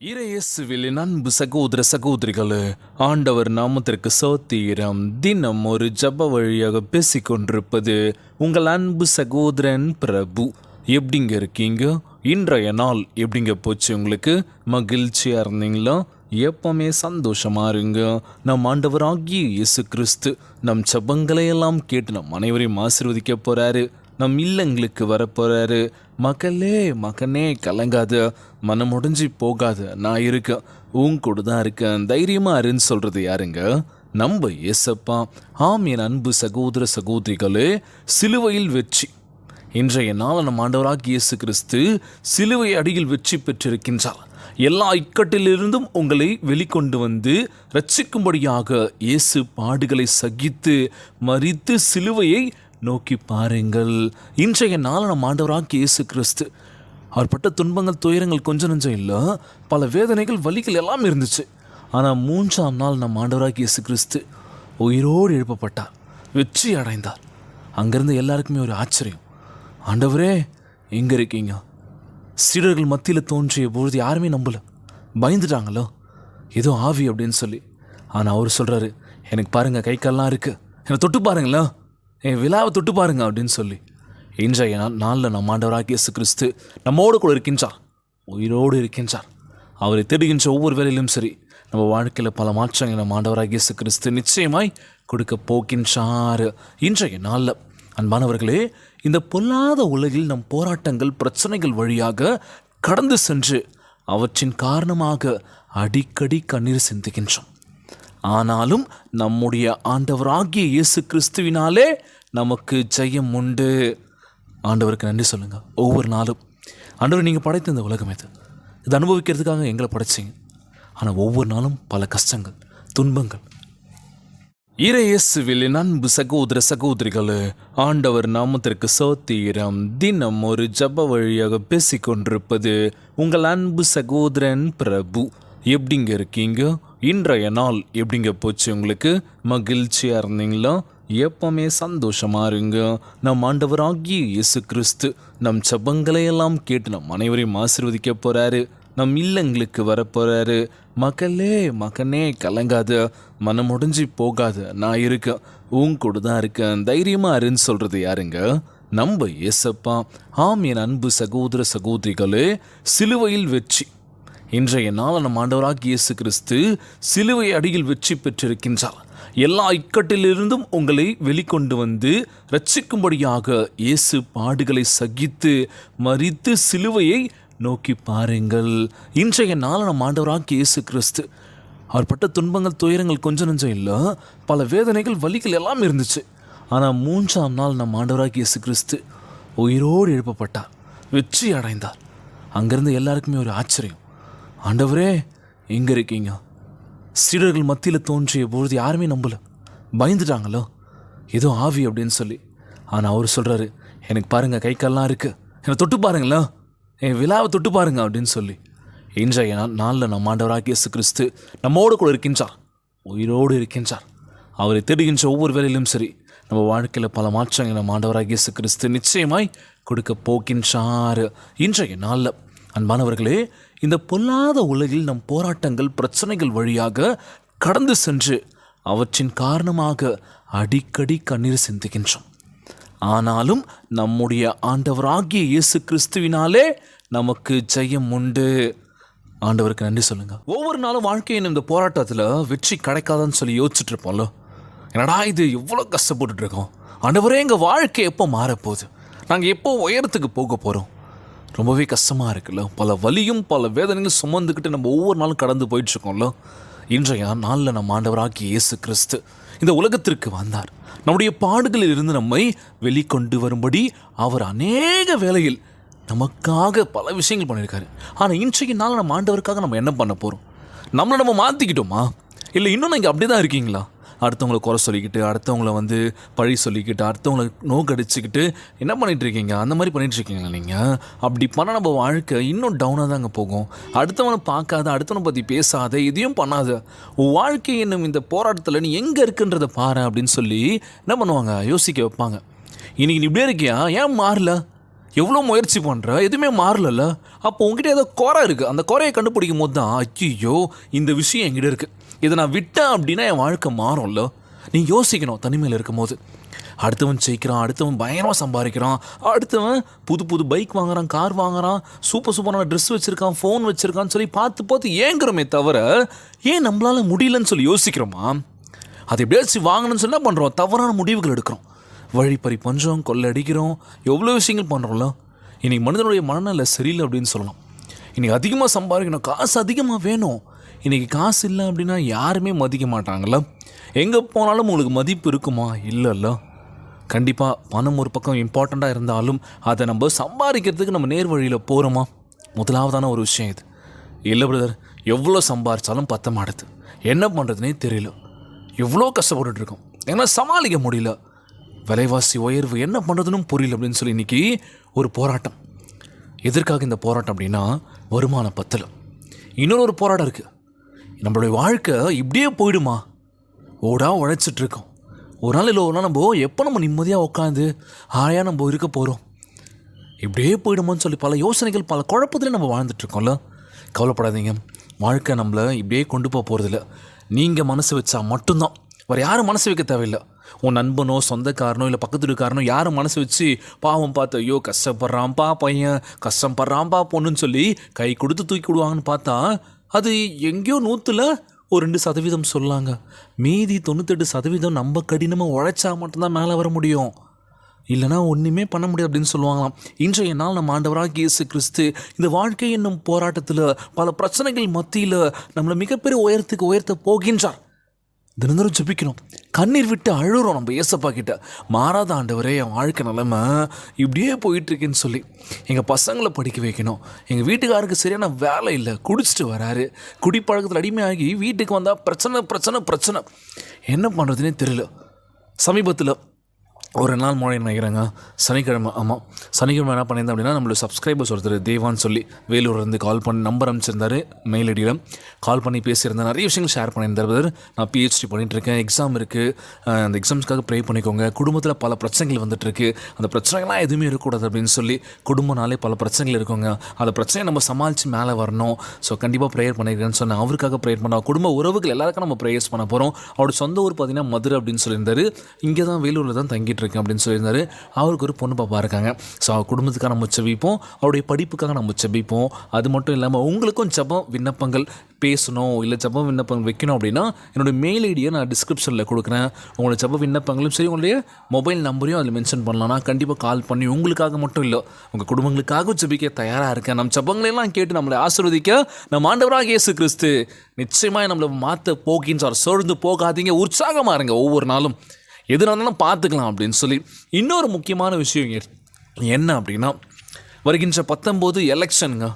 இறையேசுவில் அன்பு சகோதர சகோதரிகளே, ஆண்டவர் நாமத்திற்கு சோத்திரம். தினம் ஒரு ஜப வழியாக பேசிக்கொண்டிருப்பது உங்கள் அன்பு சகோதரன் பிரபு. எப்படிங்க இருக்கீங்க? இன்றைய நாள் எப்படிங்க போச்சு? உங்களுக்கு மகிழ்ச்சியாக இருந்தீங்களா? எப்பவுமே சந்தோஷமா இருங்க. நம் ஆண்டவராகிய இயேசு கிறிஸ்து நம் ஜபங்களை எல்லாம் கேட்டு நம் அனைவரையும் ஆசீர்வதிக்க போறாரு. நம் இல்லங்களுக்கு வரப்போறாரு. மகனே கலங்காத, மனம் உடைஞ்சி போகாத, நான் இருக்கேன், உன் கூட தான் இருக்கேன், தைரியமா இருன்னு சொல்றது யாருங்க? நம்ம ஏசப்பா. ஆம் என் அன்பு சகோதர சகோதரிகளே, சிலுவையில் வெற்றி. இன்றைய நாள் நம் ஆண்டவராகிய இயேசு கிறிஸ்து சிலுவை அடியில் வெற்றி பெற்றிருக்கின்றார். எல்லா இக்கட்டிலிருந்தும் உங்களை வெளிக்கொண்டு வந்து ரட்சிக்கும்படியாக இயேசு பாடுகளை சகித்து மரித்து சிலுவையை நோக்கி பாருங்கள். இன்றைய நாள் நம் ஆண்டவராகிய இயேசு கிறிஸ்து அவர் பட்ட துன்பங்கள் துயரங்கள் கொஞ்சம் நஞ்சம் இல்லை, பல வேதனைகள் வலிகள் எல்லாம் இருந்துச்சு. ஆனால் 3ஆம் நாள் நம் ஆண்டவராகிய இயேசு கிறிஸ்து உயிரோடு எழுப்பப்பட்டார், வெற்றி அடைந்தார். அங்கேருந்து எல்லாருக்குமே ஒரு ஆச்சரியம், ஆண்டவரே எங்கே இருக்கீங்க? சீடர்கள் மத்தியில் தோன்றிய பொழுது யாருமே நம்பலை, பயந்துட்டாங்களோ ஏதோ ஆவி அப்படின்னு சொல்லி. ஆனால் அவர் சொல்கிறாரு, எனக்கு பாருங்கள், கை கால்லாம் இருக்குது, என்னை தொட்டு பாருங்களா, என் விழாவை தொட்டு பாருங்க அப்படின்னு சொல்லி. இன்றைய நாளில் நம் ஆண்டவராகிய இயேசு கிறிஸ்து நம்மோடு கூட இருக்கின்றார், உயிரோடு இருக்கின்றார். அவரை தேடுகின்ற ஒவ்வொரு வேலையிலும் சரி, நம்ம வாழ்க்கையில் பல மாற்றங்கள் நம் ஆண்டவராகிய இயேசு கிறிஸ்து நிச்சயமாய் கொடுக்க போகின்றார். இன்றைய நாளில் அன்பானவர்களே, இந்த பொல்லாத உலகில் நம் போராட்டங்கள் பிரச்சனைகள் வழியாக கடந்து சென்று அவற்றின் காரணமாக அடிக்கடி கண்ணீர் சிந்துகின்றோம். ஆனாலும் நம்முடைய ஆண்டவராகிய இயேசு கிறிஸ்துவினாலே நமக்கு ஜெயம் உண்டு. ஆண்டவருக்கு நன்றி சொல்லுங்க. ஒவ்வொரு நாளும் ஆண்டவர், நீங்கள் படைத்த இந்த உலகம் இது அனுபவிக்கிறதுக்காக எங்களை படைச்சிங்க. ஆனால் ஒவ்வொரு நாளும் பல கஷ்டங்கள் துன்பங்கள். இறையேசுவில் அன்பு சகோதர சகோதரிகளே, ஆண்டவர் நாமத்திற்கு சோத்திரம். தினம் ஒரு ஜப வழியாக பேசிக்கொண்டிருப்பது உங்கள் அன்பு சகோதரன் பிரபு. எப்படிங்க இருக்கீங்க? இன்றைய நாள் எப்படிங்க போச்சு? உங்களுக்கு மகிழ்ச்சியாக இருந்தீங்களா? எப்பவுமே சந்தோஷமா இருங்க. நம் ஆண்டவராகிய இயேசு கிறிஸ்து நம் ஜபங்களை எல்லாம் கேட்டு நம் அனைவரையும் ஆசீர்வதிக்க போறாரு. நம் இல்லங்களுக்கு வரப்போறாரு. மகனே கலங்காத, மனம் உடைஞ்சி போகாத, நான் இருக்கேன், உன் கூட தான் இருக்கேன், தைரியமா இருன்னு சொல்றது யாருங்க? நம்ம ஏசப்பா. ஆம் என் அன்பு சகோதர சகோதரிகளே, சிலுவையில் வெற்றி. இன்றைய நாள் நம் ஆண்டவராகிய இயேசு கிறிஸ்து சிலுவை அடியில் வெற்றி பெற்றிருக்கின்றார். எல்லா இக்கட்டிலிருந்தும் உங்களை வெளிக்கொண்டு வந்து ரட்சிக்கும்படியாக இயேசு பாடுகளை சகித்து மரித்து சிலுவையை நோக்கி பாருங்கள். இன்றைய நாள் நம் ஆண்டவராகிய இயேசு கிறிஸ்து அவர் பட்ட துன்பங்கள் துயரங்கள் கொஞ்சம் நஞ்சம் இல்லை, பல வேதனைகள் வலிகள் எல்லாம் இருந்துச்சு. ஆனால் 3ஆம் நாள் நம் ஆண்டவராகிய இயேசு கிறிஸ்து உயிரோடு எழுப்பப்பட்டார், வெற்றி அடைந்தார். அங்கேருந்து எல்லாருக்குமே ஒரு ஆச்சரியம், ஆண்டவரே எங்கே இருக்கீங்க? சீடர்கள் மத்தியில் தோன்றிய பொழுது யாருமே நம்பலை, பயந்துட்டாங்களோ ஏதோ ஆவி அப்படின்னு சொல்லி. ஆனால் அவர் சொல்கிறாரு, எனக்கு பாருங்கள், கை கால்லாம் இருக்குது, என்னை தொட்டு பாருங்களா, என் விழாவை தொட்டு பாருங்க அப்படின்னு சொல்லி. இன்றைய நாளில் நம் ஆண்டவராகிய இயேசு கிறிஸ்து நம்மோடு கூட இருக்கின்றார், உயிரோடு இருக்கின்றார். அவரை தேடுகின்ற ஒவ்வொரு வேலையிலும் சரி, நம்ம வாழ்க்கையில் பல மாற்றங்கள் நம் ஆண்டவராகிய இயேசு கிறிஸ்து நிச்சயமாய் கொடுக்க போகின்றார். இன்றைய நாளில் அன்பானவர்களே, இந்த பொல்லாத உலகில் நம் போராட்டங்கள் பிரச்சனைகள் வழியாக கடந்து சென்று அவற்றின் காரணமாக அடிக்கடி கண்ணீர் சிந்துகின்றோம். ஆனாலும் நம்முடைய ஆண்டவராகிய இயேசு கிறிஸ்துவினாலே நமக்கு ஜெயம் உண்டு. ஆண்டவருக்கு நன்றி சொல்லுங்க. ஒவ்வொரு நாளும் வாழ்க்கையின் இந்த போராட்டத்தில் வெற்றி கிடைக்காதான்னு சொல்லி யோசிச்சுட்டு இருப்போம்ல. என்னடா இது இவ்வளோ கஷ்டப்பட்டுட்டு இருக்கோம், ஆண்டவரே எங்கள் வாழ்க்கை எப்போ மாறப்போகுது, நாங்கள் எப்போ உயரத்துக்கு போக போகிறோம்? ரொம்பவே கஷ்டமாக இருக்குல்ல, பல வலியும் பல வேதனையும் சுமந்துக்கிட்டு நம்ம ஒவ்வொரு நாளும் கடந்து போயிட்டுருக்கோம்ல. இன்றைய நாளில் நம்ம ஆண்டவராகிய இயேசு கிறிஸ்து இந்த உலகத்திற்கு வந்தார். நம்முடைய பாடுகளில் இருந்து நம்மை வெளிக்கொண்டு வரும்படி அவர் அநேக வேளையில் நமக்காக பல விஷயங்கள் பண்ணியிருக்காரு. ஆனால் இன்றைய நாள் நம்ம ஆண்டவருக்காக நம்ம என்ன பண்ண போகிறோம்? நம்மளை நம்ம மாற்றிக்கிட்டோமா, இல்லை இன்னும் நீங்கள் அப்படி தான் இருக்கீங்களா? அடுத்தவங்களை குறை சொல்லிக்கிட்டு, அடுத்தவங்களை பழி சொல்லிக்கிட்டு, அடுத்தவங்களை நோக்கடிச்சுக்கிட்டு என்ன பண்ணிகிட்ருக்கீங்க? அந்த மாதிரி பண்ணிகிட்ருக்கீங்களா நீங்கள்? அப்படி பண்ண நம்ம வாழ்க்கை இன்னும் டவுனாக தாங்க போகும். அடுத்தவனை பார்க்காத, அடுத்தவனை பற்றி பேசாத, எதையும் பண்ணாத, உன் வாழ்க்கை என்னும் இந்த போராட்டத்தில் நீ எங்கே இருக்குன்றதை பாரு அப்படின்னு சொல்லி என்ன பண்ணுவாங்க? யோசிக்க வைப்பாங்க. இன்றைக்கி நீ இப்படியே இருக்கியா, ஏன் மாறல? எவ்வளோ முயற்சி பண்ணுற, எதுவுமே மாறலல்ல. அப்போ உங்ககிட்ட ஏதோ குறை இருக்குது. அந்த குறையை கண்டுபிடிக்கும் போது தான் ஐயோ இந்த விஷயம் என்கிட்ட இருக்குது, இதை நான் விட்டேன் அப்படின்னா என் வாழ்க்கை மாறும்ல. நீ யோசிக்கணும். தனிமையில் இருக்கும் போது அடுத்தவன் ஜெயிக்கிறான், அடுத்தவன் பயங்கரமாக சம்பாதிக்கிறான், அடுத்தவன் புது புது பைக் வாங்குறான், கார் வாங்குறான், சூப்பரான ட்ரெஸ் வச்சுருக்கான், ஃபோன் வச்சுருக்கான்னு சொல்லி பார்த்து ஏங்குறோமே தவிர ஏன் நம்மளால் முடியலன்னு சொல்லி யோசிக்கிறோமா? அது எப்படியாச்சும் வாங்கணும்னு சொன்னால் பண்ணுறோம், தவறான முடிவுகள் எடுக்கிறோம், வழிப்பறி பஞ்சம், கொள்ளடிக்கிறோம், எவ்வளோ விஷயங்கள் பண்ணுறோம்ல. இன்றைக்கி மனிதனுடைய மனநிலை சரியில்லை அப்படின்னு சொல்லலாம். இன்றைக்கி அதிகமாக சம்பாதிக்கணும், காசு அதிகமாக வேணும். இன்றைக்கி காசு இல்லை அப்படின்னா யாருமே மதிக்க மாட்டாங்கள்ல. எங்கே போனாலும் உங்களுக்கு மதிப்பு இருக்குமா? இல்லைல்ல. கண்டிப்பாக பணம் ஒரு பக்கம் இம்பார்ட்டண்ட்டாக இருந்தாலும் அதை நம்ம சம்பாதிக்கிறதுக்கு நம்ம நேர் வழியில் போகிறோமா? முதலாவதான ஒரு விஷயம் இது. இல்லை பிரதர், எவ்வளோ சம்பாதிச்சாலும் பத்த மாட்டுது, என்ன பண்ணுறதுனே தெரியல, எவ்வளோ கஷ்டப்பட்டுருக்கோம், ஏன்னா சமாளிக்க முடியல, விலைவாசி உயர்வு, என்ன பண்ணுறதுன்னு புரியல அப்படின்னு சொல்லி இன்றைக்கி ஒரு போராட்டம். எதற்காக இந்த போராட்டம் அப்படின்னா வருமானம் பத்தலை. இன்னொரு போராட்டம் இருக்குது, நம்மளுடைய வாழ்க்கை இப்படியே போயிடுமா, உழைச்சிட்ருக்கோம், ஒரு நாள் இல்லை ஒரு நாள் நம்ம எப்போ நம்ம நிம்மதியாக உட்காந்து ஆயா நம்ம இருக்க போகிறோம், இப்படியே போயிடுமோன்னு சொல்லி பல யோசனைகள், பல குழப்பத்திலே நம்ம வாழ்ந்துட்டுருக்கோம்ல. கவலைப்படாதீங்க, வாழ்க்கை நம்மளை இப்படியே கொண்டு போக போகிறதில்ல. நீங்கள் மனசு வச்சா மட்டும்தான், வேறு யாரும் மனசு வைக்க தேவையில்லை. உன் நண்பனோ சொந்தக்காரனோ இல்லை பக்கத்து வீட்டுக்காரனோ யாரும் மனசு வச்சு பாவம் பார்த்து ஐயோ கஷ்டப்படுறான்ப்பா பையன், கஷ்டப்படுறான்ப்பா பொண்ணுன்னு சொல்லி கை கொடுத்து தூக்கி விடுவாங்கன்னு பார்த்தா அது எங்கேயோ 100ல் ஒரு 2% சொல்லாங்க. மீதி 98% நம்ம கடினமாக உழைச்சா மட்டும்தான் மேலே வர முடியும், இல்லைனா ஒன்றுமே பண்ண முடியாது அப்படின்னு சொல்லுவாங்களாம். இன்றைய நாள் நம்ம ஆண்டவராகிய இயேசு கிறிஸ்து இந்த வாழ்க்கை என்னும் போராட்டத்தில் பல பிரச்சனைகள் மத்தியில் நம்மளை மிகப்பெரிய உயரத்துக்கு உயர்த்த போகின்றார். தினந்தோறும் ஜெபிக்கணும், கண்ணீர் விட்டு அழுகிறோம் நம்ம ஏசப்பா கிட்ட. மாறாத ஆண்டவரே, என் வாழ்க்கை நிலைமை இப்படியே போயிட்டுருக்குன்னு சொல்லி. எங்கள் பசங்களை படிக்க வைக்கணும், எங்கள் வீட்டுக்காருக்கு சரியான வேலை இல்லை, குடிச்சிட்டு வராரு, குடிப்பழக்கத்தில் அடிமையாகி வீட்டுக்கு வந்தால் பிரச்சனை, என்ன பண்ணுறதுனே தெரியல. சமீபத்தில் ஒரு நாள் மொழி நினைக்கிறேங்க, சனிக்கிழமை. ஆமாம், சனிக்கிழமை என்ன பண்ணியிருந்தேன் அப்படின்னா, நம்மளோட சப்ஸ்கிரைபர்ஸ் ஒருத்தர் தேவான்னு சொல்லி வேலூர்லேருந்து கால் பண்ணி நம்பர் அனுப்பிச்சிருந்தார், மெயில் ஐடியில் கால் பண்ணி பேசியிருந்தேன். நிறைய விஷயங்கள் ஷேர் பண்ணியிருந்தார். நான் பிஹெச்டி பண்ணிகிட்ருக்கேன், எக்ஸாம் இருக்குது, அந்த எக்ஸாம்ஸ்க்காக ப்ரே பண்ணிக்கோங்க, குடும்பத்தில் பல பிரச்சனைகள் வந்துட்டுருக்கு, அந்த பிரச்சனைகள்லாம் எதுவுமே இருக்கக்கூடாது அப்படின்னு சொல்லி. குடும்பம்னாலே பல பிரச்சனைகள் இருக்குங்க, அந்த பிரச்சனையை நம்ம சமாளித்து மேலே வரணும். ஸோ கண்டிப்பாக ப்ரேயர் பண்ணியிருக்கேன்னு சொன்னேன். அவருக்காக ப்ரேயர் பண்ணோம். குடும்ப உறவுகள் எல்லாருக்கும் நம்ம ப்ரேயர்ஸ் பண்ண போகிறோம். அவரோட சொந்த ஊர் பார்த்திங்கன்னா மதுரை அப்படின்னு சொல்லியிருந்தார். இங்கே தான் வேலூரில் தான் தங்கிட்டு இருக்கேன் அப்படின்னு சொல்லியிருந்தாரு. அவருக்கு ஒரு பொண்ணு பாப்பா இருக்காங்க. ஸோ அவர் குடும்பத்துக்காக நம்ம செபிப்போம், அவருடைய படிப்புக்காக நம்ம செபிப்போம். அது மட்டும் இல்லாமல் உங்களுக்கும் ஜெபம் விண்ணப்பங்கள் பேசணும், இல்லை ஜெப விண்ணப்பங்கள் வைக்கணும் அப்படின்னா என்னுடைய மெயில் ஐடியை நான் டிஸ்கிரிப்ஷனில் கொடுக்குறேன். உங்களோட ஜெப விண்ணப்பங்களும் சரி, உங்களுடைய மொபைல் நம்பரையும் அதில் மென்ஷன் பண்ணலாம். நான் கண்டிப்பாக கால் பண்ணி உங்களுக்காக மட்டும் இல்லை, உங்கள் குடும்பங்களுக்காக ஜெபிக்க தயாராக இருக்கேன். நம்ம ஜெபங்களெல்லாம் கேட்டு நம்மளை ஆசீர்வதிக்க நம்ம ஆண்டவராகிய இயேசு கிறிஸ்து நிச்சயமாக நம்மளை மாற்ற போகின்றார். சோர்ந்து போகாதீங்க, உற்சாகமாக இருங்க, ஒவ்வொரு நாளும் எது நடந்தாலும் பார்த்துக்கலாம் அப்படின்னு சொல்லி. இன்னொரு முக்கியமான விஷயம் என்ன அப்படின்னா, வருகின்ற 19 எலெக்ஷனுங்க.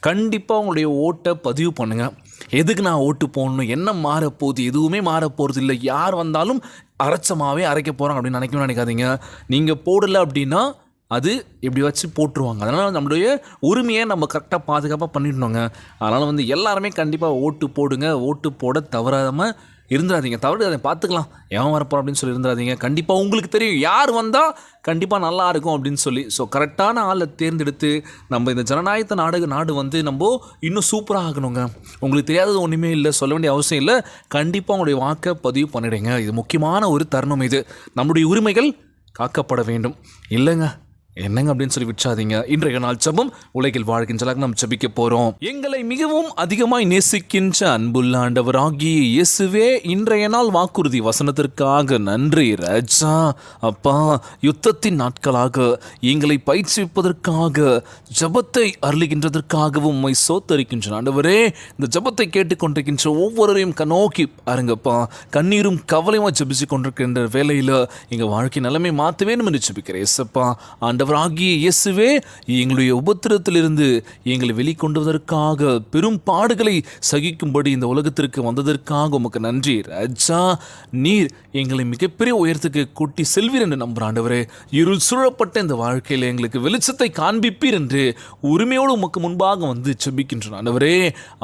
கண்டிப்பாக உங்களுடைய ஓட்டை பதிவு பண்ணுங்கள். எதுக்கு நான் ஓட்டு போடணும், என்ன மாறப்போகுது, எதுவுமே மாறப்போகிறது இல்லை, யார் வந்தாலும் அரைச்சமாகவே அரைக்க போகிறாங்க அப்படின்னு நினைக்காதீங்க. நீங்கள் போடலை அப்படின்னா அது எப்படி வச்சு போட்டுருவாங்க. அதனால் நம்மளுடைய உரிமையை நம்ம கரெக்டாக பாதுகாப்பாக பண்ணிடணுங்க. அதனால் எல்லாருமே கண்டிப்பாக ஓட்டு போடுங்க. ஓட்டு போட தவறாமல் இருந்துடாதீங்க. தவிர அதை பார்த்துக்கலாம், ஏன் வரப்போம் அப்படின்னு சொல்லி இருந்துடாதீங்க. கண்டிப்பாக உங்களுக்கு தெரியும் யார் வந்தால் கண்டிப்பாக நல்லா இருக்கும் அப்படின்னு சொல்லி. ஸோ கரெக்டான ஆளை தேர்ந்தெடுத்து நம்ம இந்த ஜனநாயகத்தை நாடு நம்ம இன்னும் சூப்பராக ஆகணுங்க. உங்களுக்கு தெரியாதது ஒன்றுமே இல்லை, சொல்ல வேண்டிய அவசியம் இல்லை. கண்டிப்பாக உங்களுடைய வாக்கை பதிவு பண்ணிடுங்க. இது முக்கியமான ஒரு தருணம். இது நம்முடைய உரிமைகள் காக்கப்பட வேண்டும். இல்லைங்க என்னங்க அப்படின்னு சொல்லி விட்டாதீங்க. இன்றைய நாள் ஜெபம் உலகில் வாழ்கின்றதாக நாம் ஜெபிக்க போகிறோம். எங்களை மிகவும் அதிகமாய் நேசிக்கின்ற அன்புள்ள ஆண்டவராகிய இயேசுவே, இன்றைய நாள் வாக்குறுதி வசனத்திற்காக நன்றி ராஜா. அப்பா, யுத்தத்தின் நாட்களாக எங்களை பயிற்சிப்பதற்காக ஜெபத்தை அருளுகின்றதற்காகவும் உம்மை சோத்தரிக்கின்ற ஆண்டவரே, இந்த ஜெபத்தை கேட்டுக்கொண்டிருக்கின்ற ஒவ்வொருவரையும் நோக்கி பாருங்கப்பா. கண்ணீரும் கவலையுமா ஜெபிச்சு கொண்டிருக்கின்ற வேலையில் எங்கள் வாழ்க்கை நிலைமை மாற்ற வேண்டும் என்று ஜெபிக்கிறேன் ஏசப்பா. ஆண்டவராகிய இயேசுவே, எங்களுடைய உபத்திரத்திலிருந்து எங்களை வெளிக்கொண்டுவதற்காக பெரும் பாடுகளை சகிக்கும்படி இந்த உலகத்திற்கு வந்ததற்காக உமக்கு நன்றி ராஜா. நீர் எங்களை மிகப்பெரிய உயரத்துக்கு கூட்டி செல்வீர் என்று நம்புகிற ஆண்டவரே, இருள் சூழப்பட்ட இந்த வாழ்க்கையில் எங்களுக்கு வெளிச்சத்தை காண்பிப்பீர் என்று உரிமையோடு உமக்கு முன்பாக வந்து ஜெபிக்கின்ற ஆண்டவரே,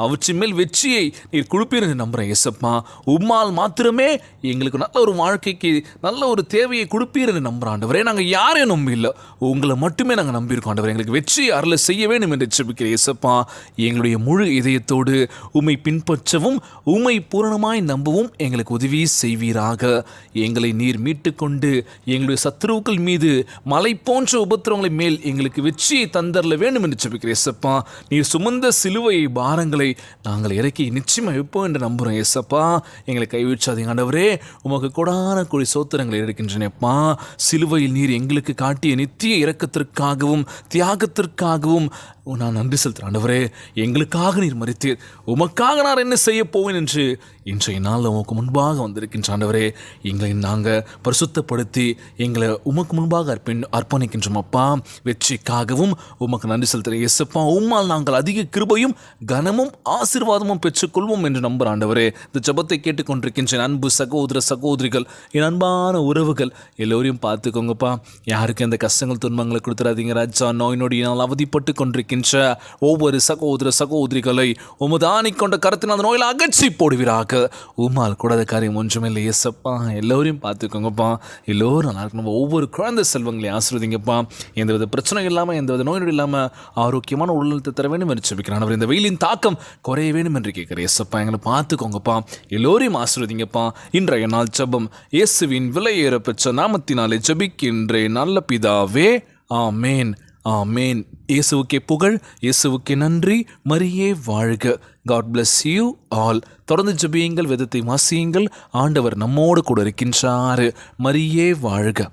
அவற்றின் மேல் வெற்றியை நீர் கொடுப்பீர் என்று நம்புகிறேன் ஏசப்பா. உம்மால் மாத்திரமே எங்களுக்கு நல்ல ஒரு வாழ்க்கைக்கு நல்ல ஒரு தேவையை கொடுப்பீர் என்று நம்புகிற ஆண்டவரே, நாங்கள் யாரையும் நம்ப இல்லை, உங்களை மட்டுமே நாங்கள் நம்பியிருக்கோம் ஆண்டவரே. எங்களுக்கு வெற்றி அருளை செய்ய வேண்டும் என்று ஜெபிக்கிறேன் இயேசப்பா. எங்களுடைய முழு இதயத்தோடு உம்மை பின்பற்றவும் உம்மை பூரணமாய் நம்பவும் எங்களுக்கு உதவி செய்வீராக. எங்களை நீர் மீட்டு கொண்டு எங்களுடைய சத்துருக்கள் மீது மலை போன்ற உபத்திரவங்களை மேல் எங்களுக்கு வெற்றியை தந்தரல வேண்டும் என்று ஜெபிக்கிறேன் இயேசப்பா. நீர் சுமந்த சிலுவை பாரங்களை நாங்கள் இறக்கி நிச்சயமாக வைப்போம் என்று நம்புகிறோம் இயேசப்பா. எங்களை கைவிச்சாதீங்க ஆண்டவரே. உமக்கு கொடான கோடி சோத்திரங்களை இருக்கின்றனப்பா. சிலுவையில் நீர் எங்களுக்கு காட்டிய நித்திய இரக்கத்திற்காகவும் தியாகத்திற்காகவும் நான் நன்றி செலுத்துகிறேன் ஆண்டவரே. எங்களுக்காக நீர் மரித்தீர், உமக்காக நான் என்ன செய்ய போவேன் என்று இன்றைய நாளில் உமக்கு முன்பாக வந்திருக்கின்ற ஆண்டவரே. எங்களை நாங்கள் பரிசுத்தப்படுத்தி எங்களை உமக்கு முன்பாக அர்ப்பணிக்கின்றோம் அப்பா. வெற்றிக்காகவும் உமக்கு நன்றி செலுத்துகிறேன் இயேசப்பா. உம்மால் நாங்கள் அதிக கிருபையும் கனமும் ஆசீர்வாதமும் பெற்றுக்கொள்வோம் என்று நம்புகிற ஆண்டவரே. இந்த ஜெபத்தை கேட்டுக்கொண்டிருக்கின்ற அன்பு சகோதர சகோதரிகள், என் அன்பான உறவுகள் எல்லோரையும் பார்த்துக்கோங்கப்பா. யாருக்கு எந்த கஷ்டங்கள் துன்பங்களை கொடுத்துறாதீங்க ராஜா. நோய் நொடியினால் அவதிப்பட்டு கொண்டிருக்கின்ற ஒவ்வொரு சகோதர சகோதரிகளை உமது ஆணிக்கொண்ட கருத்தினால் அந்த நோயில் அகற்றி போடுவீராக. உம்மால் கூடாத காரியம் ஒன்றுமில்லை இயேசப்பா. எல்லோரையும் பார்த்துக்கோங்கப்பா. எல்லோரும் நல்லா இருக்கணும். ஒவ்வொரு குழந்தை செல்வங்களையும் ஆசீர்வதிங்கப்பா. எந்தவித பிரச்சனை இல்லாமல் எந்தவித நோய் நொடி இல்லாமல் ஆரோக்கியமான உடல்நலத்தை தர வேண்டும் என்று ஜெபிக்கிறேன். அவர் இந்த வெயிலின் தாக்கம் குறைய வேண்டும் என்று கேட்கிறேன் இயேசப்பா. எங்களை பார்த்துக்கோங்கப்பா. எல்லோரையும் ஆசீர்வதிங்கப்பா. இன்றைய நாள் ஜெபம் இயேசுவின் விலையேற பெற்ற நாமத்தினாலே ஜெபிக்கின்றேன் நல்ல பிதாவே, ஆமேன் ஆமேன். இயேசுவுக்கே புகழ், இயேசுவுக்கே நன்றி. மரியே வாழ்க. God bless you all. தொடர்ந்து ஜெபியுங்கள், வேதத்தை வாசியுங்கள். ஆண்டவர் நம்மோடு கூட இருக்கின்றார். மரியே வாழ்க.